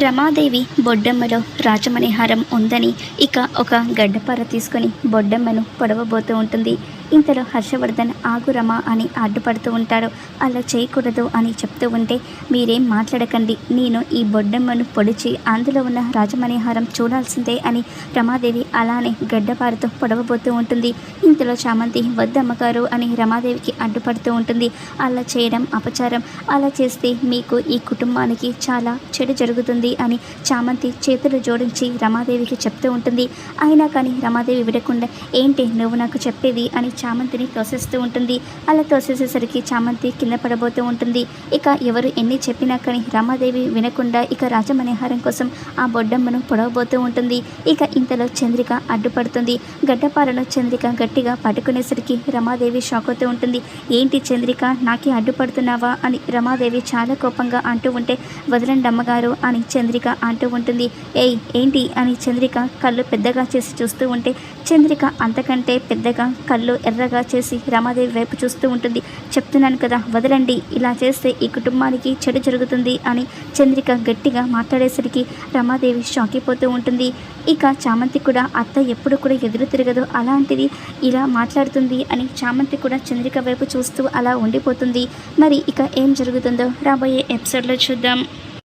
రమాదేవి బొడ్డెమ్మలో రాజమణిహారం ఉందని ఇక ఒక గడ్డపార తీసుకొని బొడ్డెమ్మను పొడవబోతూ ఉంటుంది. ఇంతలో హర్షవర్ధన్ ఆగు రమ అని అడ్డుపడుతూ ఉంటాడు. అలా చేయకూడదు అని చెప్తూ ఉంటే మీరేం మాట్లాడకండి, నేను ఈ బొడ్డెమ్మను పొడిచి అందులో ఉన్న రాజమణిహారం చూడాల్సిందే అని రమాదేవి అలానే గడ్డపారతో పొడవబోతూ ఉంటుంది. ఇంతలో చామంతి వద్దమ్మగారు అని రమాదేవికి అడ్డుపడుతూ ఉంటుంది. అలా చేయడం అపచారం, అలా చేస్తే మీకు ఈ కుటుంబానికి చాలా చెడు జరుగుతుంది అని చామంతి చేతులు జోడించి రమాదేవికి చెప్తూ ఉంటుంది. అయినా కానీ రమాదేవి విడకుండా ఏంటి నువ్వు నాకు చెప్పేది అని చామంతిని తోసేస్తూ ఉంటుంది. అలా తోసేసేసరికి చామంతి కింద పడబోతూ ఉంటుంది. ఇక ఎవరు ఎన్ని చెప్పినా కానీ రమాదేవి వినకుండా ఇక రాజమణిహారం కోసం ఆ బొడ్డమ్మను పొడవబోతూ ఉంటుంది. ఇక ఇంతలో చంద్రిక అడ్డుపడుతుంది. గడ్డపారను చంద్రిక గట్టిగా పట్టుకునేసరికి రమాదేవి షాక్ అవుతూ ఉంటుంది. ఏంటి చంద్రిక నాకే అడ్డుపడుతున్నావా అని రమాదేవి చాలా కోపంగా అంటూ ఉంటే వదలండి అమ్మగారు అని చంద్రిక అంటూ ఉంటుంది. ఏయ్ ఏంటి అని చంద్రిక కళ్ళు పెద్దగా చేసి చూస్తూ ఉంటే చంద్రిక అంతకంటే పెద్దగా కళ్ళు ఎర్రగా చేసి రమాదేవి వైపు చూస్తూ ఉంటుంది. చెప్తున్నాను కదా వదలండి, ఇలా చేస్తే ఈ కుటుంబానికి చెడు జరుగుతుంది అని చంద్రిక గట్టిగా మాట్లాడేసరికి రమాదేవి షాక్ అయిపోతూ ఉంటుంది. ఇక చామంతి కూడా అత్త ఎప్పుడు కూడా ఎదురు తిరగదు, అలాంటిది ఇలా మాట్లాడుతుంది అని చామంతి కూడా చంద్రిక వైపు చూస్తూ అలా ఉండిపోతుంది. మరి ఇక ఏం జరుగుతుందో రాబోయే ఎపిసోడ్లో చూద్దాం.